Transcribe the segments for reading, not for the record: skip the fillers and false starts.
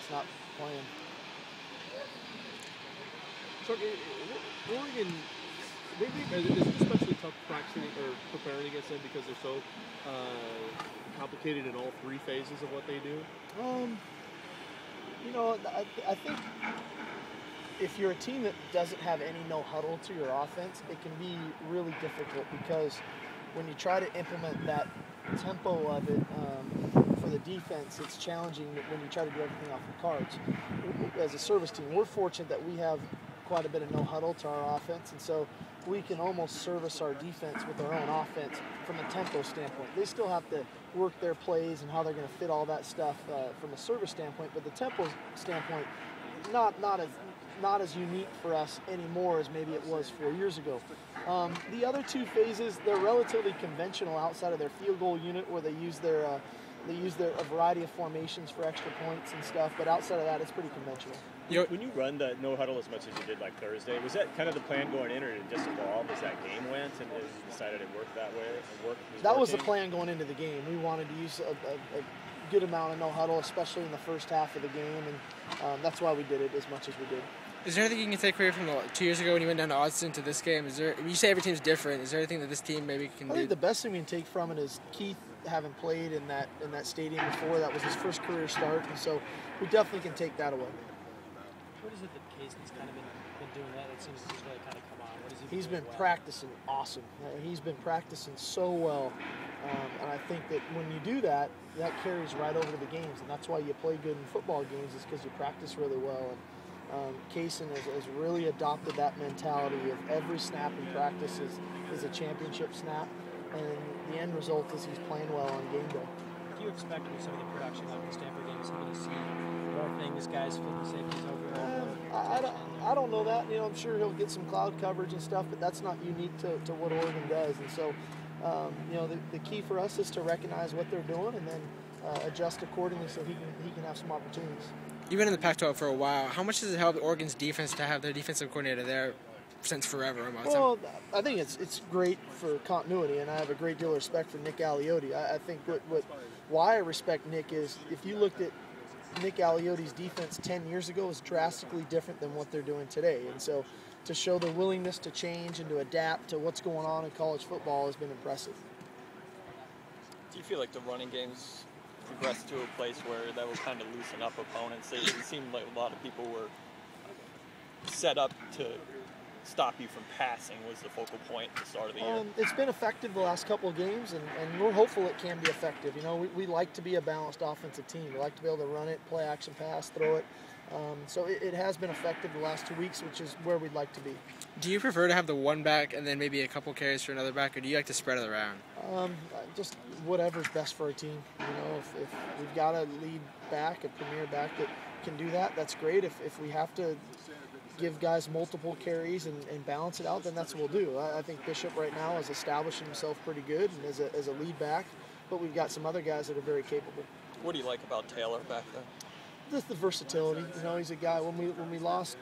it's not playing. So, Oregon, is it especially tough practicing or preparing against them because they're so complicated in all three phases of what they do? I think if you're a team that doesn't have any no huddle to your offense, it can be really difficult because when you try to implement that tempo of it for the defense, it's challenging when you try to do everything off the cards. As a service team, we're fortunate that we have quite a bit of no huddle to our offense, and so we can almost service our defense with our own offense from a tempo standpoint. They still have to work their plays and how they're going to fit all that stuff from a service standpoint, but the tempo standpoint, not as unique for us anymore as maybe it was 4 years ago. The other two phases, they're relatively conventional outside of their field goal unit where they use their a variety of formations for extra points and stuff, but outside of that, it's pretty conventional. When you run the no huddle as much as you did like Thursday, was that kind of the plan going in, or did it just evolve as that game went and you decided it worked that way? That was the plan going into the game. We wanted to use a good amount of no huddle, especially in the first half of the game, and that's why we did it as much as we did. Is there anything you can take away from 2 years ago when you went down to Austin to this game? You say every team's different. Is there anything that this team maybe can do? I think the best thing we can take from it is Keith having played in that stadium before. That was his first career start, and so we definitely can take that away. What is it that Casey's kind of been doing that? It seems to just really kind of come on. What has he He's been practicing awesome. He's been practicing so well, and I think that when you do that, that carries right over to the games, and that's why you play good in football games is because you practice really well. And Kaysen has really adopted that mentality of every snap in practice is a championship snap, and the end result is he's playing well on game day. Do you expect with some of the production like the Stanford game, is he going to see more things, guys flipping safeties over? I don't know that. I'm sure he'll get some cloud coverage and stuff, but that's not unique to what Oregon does. And so, the key for us is to recognize what they're doing and then adjust accordingly so he can have some opportunities. You've been in the Pac-12 for a while. How much does it help Oregon's defense to have their defensive coordinator there since forever almost? Well, I think it's great for continuity, and I have a great deal of respect for Nick Aliotti. I think why I respect Nick is if you looked at Nick Aliotti's defense 10 years ago is drastically different than what they're doing today. And so to show the willingness to change and to adapt to what's going on in college football has been impressive. Do you feel like the running game's progressed to a place where that will kind of loosen up opponents? It seemed like a lot of people were set up to stop you from passing was the focal point at the start of the year. It's been effective the last couple of games, and we're hopeful it can be effective. We like to be a balanced offensive team. We like to be able to run it, play action pass, throw it. So it has been effective the last 2 weeks, which is where we'd like to be. Do you prefer to have the one back and then maybe a couple carries for another back, or do you like to spread it around? Just whatever's best for our team. If we've got a lead back, a premier back that can do that, that's great. If we have to give guys multiple carries and balance it out, then that's what we'll do. I think Bishop right now is establishing himself pretty good and as a lead back, but we've got some other guys that are very capable. What do you like about Taylor back there? Just the versatility. He's a guy. When we lost,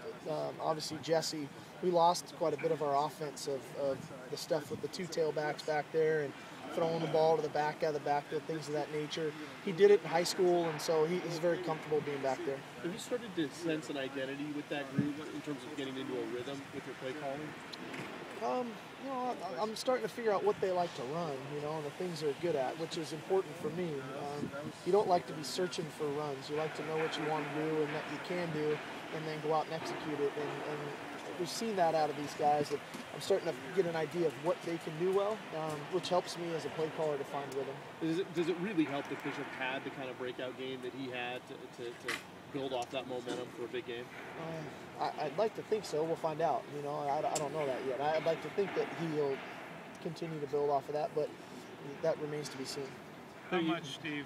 obviously Jesse, we lost quite a bit of our offense of the stuff with the two tailbacks back there and throwing the ball to the back out of the backfield, things of that nature. He did it in high school, and so he's very comfortable being back there. Have you started to sense an identity with that group in terms of getting into a rhythm with your play calling? I'm starting to figure out what they like to run, and the things they're good at, which is important for me. You don't like to be searching for runs. You like to know what you want to do and that you can do, and then go out and execute it. And we've seen that out of these guys. That I'm starting to get an idea of what they can do well, which helps me as a play caller to find rhythm. Does it really help that Bishop had the kind of breakout game that he had to build off that momentum for a big game? I'd like to think so. We'll find out. I don't know that yet. I'd like to think that he'll continue to build off of that, but that remains to be seen. How much, Steve,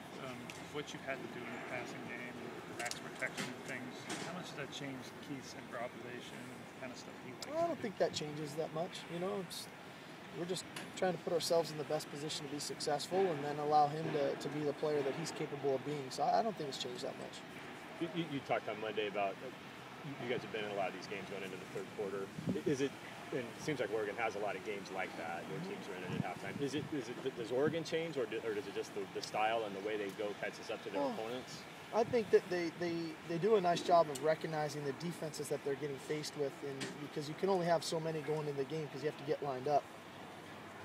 what you've had to do in the passing game, max protection and things, how much does that change Keith's improvisation and the kind of stuff he likes? I don't think that changes that much. We're just trying to put ourselves in the best position to be successful and then allow him to be the player that he's capable of being. So I don't think it's changed that much. You talked on Monday about you guys have been in a lot of these games going into the third quarter. Is it and it seems like Oregon has a lot of games like that. Their teams are in it at halftime. Does Oregon change, or does it just the style and the way they go catches up to their opponents? I think that they do a nice job of recognizing the defenses that they're getting faced with, because you can only have so many going into the game because you have to get lined up.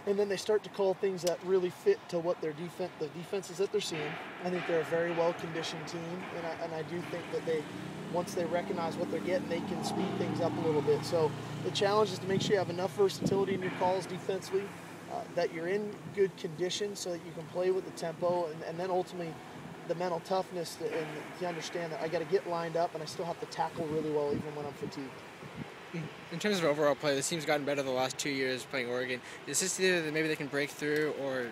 And then they start to call things that really fit to what the defenses that they're seeing. I think they're a very well-conditioned team, and I do think that once they recognize what they're getting, they can speed things up a little bit. So the challenge is to make sure you have enough versatility in your calls defensively, that you're in good condition so that you can play with the tempo, and then ultimately the mental toughness to understand that I got to get lined up and I still have to tackle really well even when I'm fatigued. In terms of overall play, this team's gotten better the last 2 years playing Oregon. Is this either that maybe they can break through, or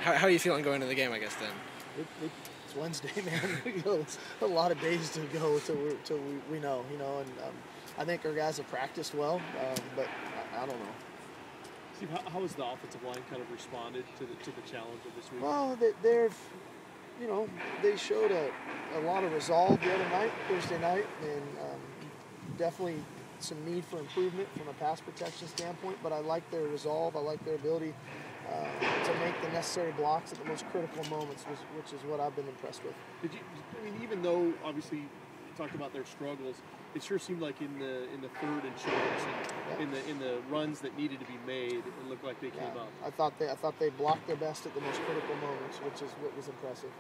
how are you feeling going into the game, I guess, then? It's Wednesday, man. It's a lot of days to go till we know, and I think our guys have practiced well, but I don't know. Steve, how has the offensive line kind of responded to the challenge of this week? Well, they showed a lot of resolve the other night, Thursday night, and definitely some need for improvement from a pass protection standpoint, but I like their resolve. I like their ability to make the necessary blocks at the most critical moments, which is what I've been impressed with. Even though obviously you talked about their struggles, it sure seemed like in the third and shorts and in the runs that needed to be made, it looked like they came up. I thought they blocked their best at the most critical moments, which is what was impressive.